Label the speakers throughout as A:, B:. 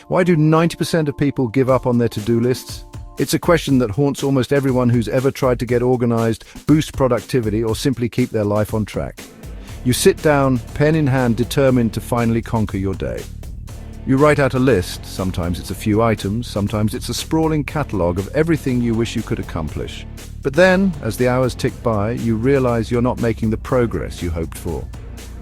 A: Why do 90% of people give up on their to-do lists? It's a question that haunts almost everyone who's ever tried to get organized, boost productivity, or simply keep their life on track. You sit down, pen in hand, determined to finally conquer your day. You write out a list. Sometimes it's a few items, sometimes it's a sprawling catalogue of everything you wish you could accomplish. But then, as the hours tick by, you realize you're not making the progress you hoped for.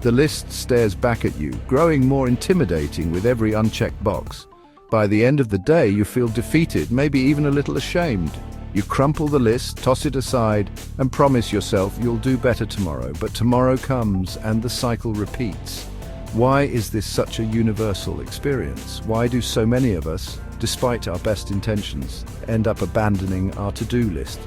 A: The list stares back at you, growing more intimidating with every unchecked box. By the end of the day, you feel defeated, maybe even a little ashamed. You crumple the list, toss it aside, and promise yourself you'll do better tomorrow. But tomorrow comes, and the cycle repeats. Why is this such a universal experience? Why do so many of us, despite our best intentions, end up abandoning our to-do list?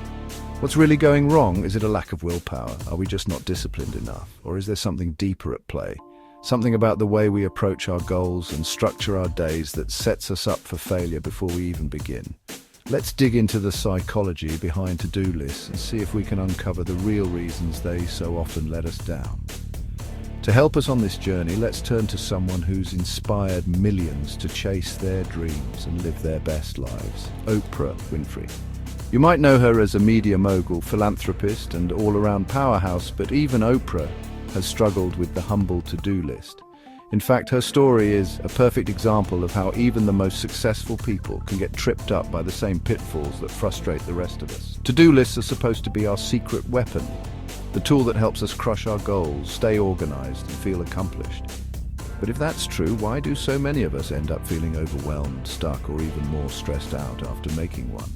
A: What's really going wrong? Is it a lack of willpower? Are we just not disciplined enough? Or is there something deeper at play? Something about the way we approach our goals and structure our days that sets us up for failure before we even begin. Let's dig into the psychology behind to-do lists and see if we can uncover the real reasons they so often let us down. To help us on this journey, let's turn to someone who's inspired millions to chase their dreams and live their best lives, Oprah Winfrey. You might know her as a media mogul, philanthropist, and all-around powerhouse, but even Oprah has struggled with the humble to-do list. In fact, her story is a perfect example of how even the most successful people can get tripped up by the same pitfalls that frustrate the rest of us. To-do lists are supposed to be our secret weapon, the tool that helps us crush our goals, stay organized, and feel accomplished. But if that's true, why do so many of us end up feeling overwhelmed, stuck, or even more stressed out after making one?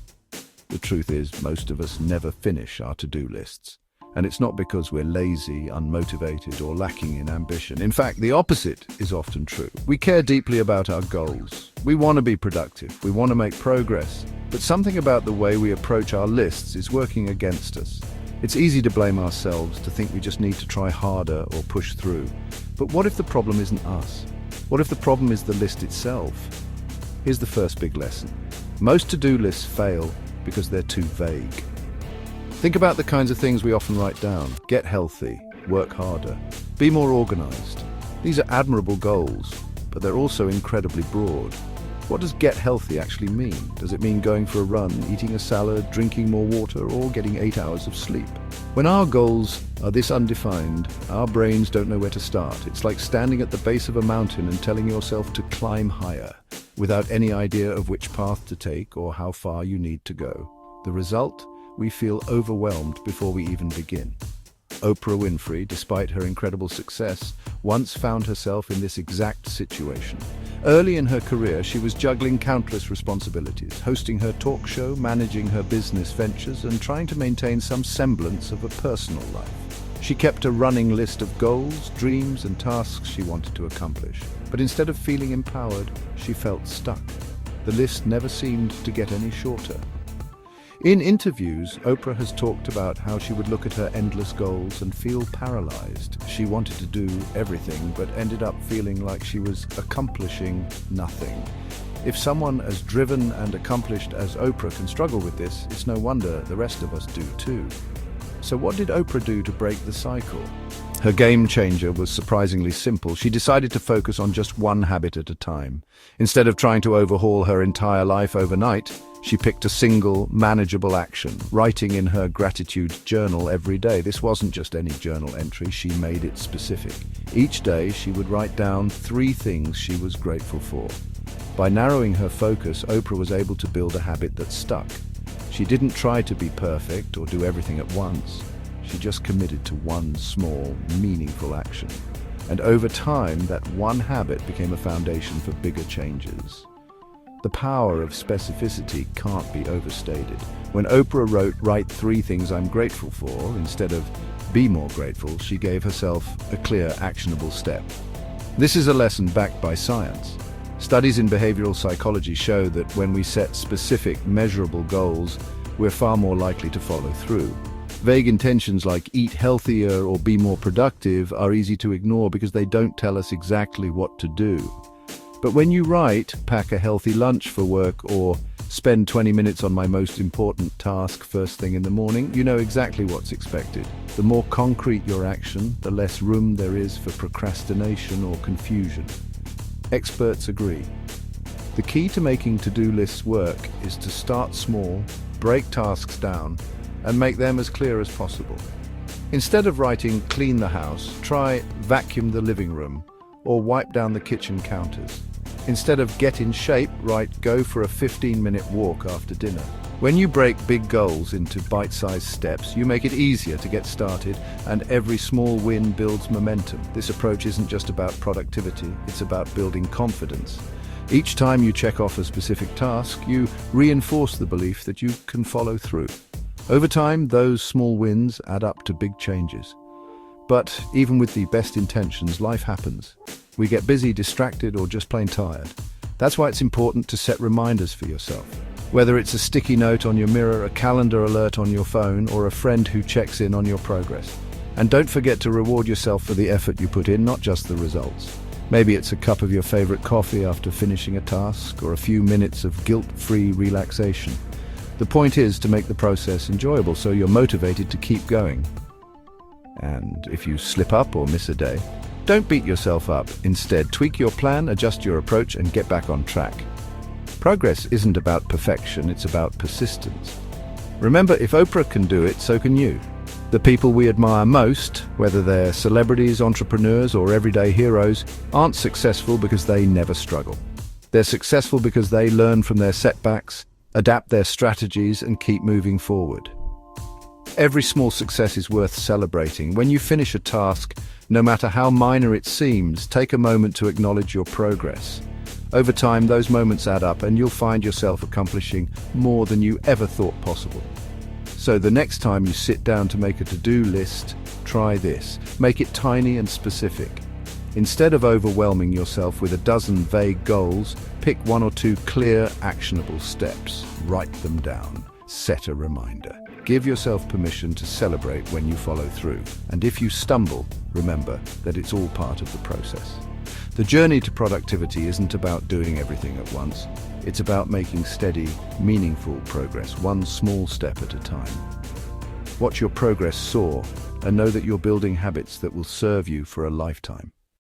A: The truth is, most of us never finish our to-do lists. And it's not because we're lazy, unmotivated, or lacking in ambition. In fact, the opposite is often true. We care deeply about our goals. We want to be productive. We want to make progress. But something about the way we approach our lists is working against us. It's easy to blame ourselves, to think we just need to try harder or push through. But what if the problem isn't us? What if the problem is the list itself? Here's the first big lesson. Most to-do lists fail because they're too vague. Think about the kinds of things we often write down. Get healthy, work harder, be more organized. These are admirable goals, but they're also incredibly broad. What does get healthy actually mean? Does it mean going for a run, eating a salad, drinking more water, or getting 8 hours of sleep? When our goals are this undefined, our brains don't know where to start. It's like standing at the base of a mountain and telling yourself to climb higher, without any idea of which path to take or how far you need to go. The result? We feel overwhelmed before we even begin. Oprah Winfrey, despite her incredible success, once found herself in this exact situation. Early in her career, she was juggling countless responsibilities, hosting her talk show, managing her business ventures, and trying to maintain some semblance of a personal life. She kept a running list of goals, dreams, and tasks she wanted to accomplish. But instead of feeling empowered, she felt stuck. The list never seemed to get any shorter. In interviews, Oprah has talked about how she would look at her endless goals and feel paralyzed. She wanted to do everything, but ended up feeling like she was accomplishing nothing. If someone as driven and accomplished as Oprah can struggle with this, it's no wonder the rest of us do too. So what did Oprah do to break the cycle? Her game changer was surprisingly simple. She decided to focus on just one habit at a time. Instead of trying to overhaul her entire life overnight, she picked a single, manageable action, writing in her gratitude journal every day. This wasn't just any journal entry, she made it specific. Each day, she would write down 3 things she was grateful for. By narrowing her focus, Oprah was able to build a habit that stuck. She didn't try to be perfect or do everything at once. She just committed to one small, meaningful action. And over time, that one habit became a foundation for bigger changes. The power of specificity can't be overstated. When Oprah wrote, "Write 3 things I'm grateful for," instead of "be more grateful," she gave herself a clear, actionable step. This is a lesson backed by science. Studies in behavioral psychology show that when we set specific, measurable goals, we're far more likely to follow through. Vague intentions like eat healthier or be more productive are easy to ignore because they don't tell us exactly what to do. But when you write, pack a healthy lunch for work, or spend 20 minutes on my most important task first thing in the morning, you know exactly what's expected. The more concrete your action, the less room there is for procrastination or confusion. Experts agree. The key to making to-do lists work is to start small, break tasks down, and make them as clear as possible. Instead of writing "clean the house," try "vacuum the living room" or "wipe down the kitchen counters." Instead of "get in shape," write "go for a 15-minute walk after dinner." When you break big goals into bite-sized steps, you make it easier to get started, and every small win builds momentum. This approach isn't just about productivity, it's about building confidence. Each time you check off a specific task, you reinforce the belief that you can follow through. Over time, those small wins add up to big changes. But even with the best intentions, life happens. We get busy, distracted, or just plain tired. That's why it's important to set reminders for yourself. Whether it's a sticky note on your mirror, a calendar alert on your phone, or a friend who checks in on your progress. And don't forget to reward yourself for the effort you put in, not just the results. Maybe it's a cup of your favorite coffee after finishing a task, or a few minutes of guilt-free relaxation. The point is to make the process enjoyable so you're motivated to keep going. And if you slip up or miss a day, don't beat yourself up. Instead, tweak your plan, adjust your approach, and get back on track. Progress isn't about perfection, it's about persistence. Remember, if Oprah can do it, so can you. The people we admire most, whether they're celebrities, entrepreneurs, or everyday heroes, aren't successful because they never struggle. They're successful because they learn from their setbacks, adapt their strategies, and keep moving forward. Every small success is worth celebrating. When you finish a task, no matter how minor it seems, take a moment to acknowledge your progress. Over time, those moments add up, and you'll find yourself accomplishing more than you ever thought possible. So the next time you sit down to make a to-do list, try this. Make it tiny and specific. Instead of overwhelming yourself with a dozen vague goals, pick one or two clear, actionable steps. Write them down. Set a reminder. Give yourself permission to celebrate when you follow through. And if you stumble, remember that it's all part of the process. The journey to productivity isn't about doing everything at once. It's about making steady, meaningful progress, one small step at a time. Watch your progress soar and know that you're building habits that will serve you for a lifetime.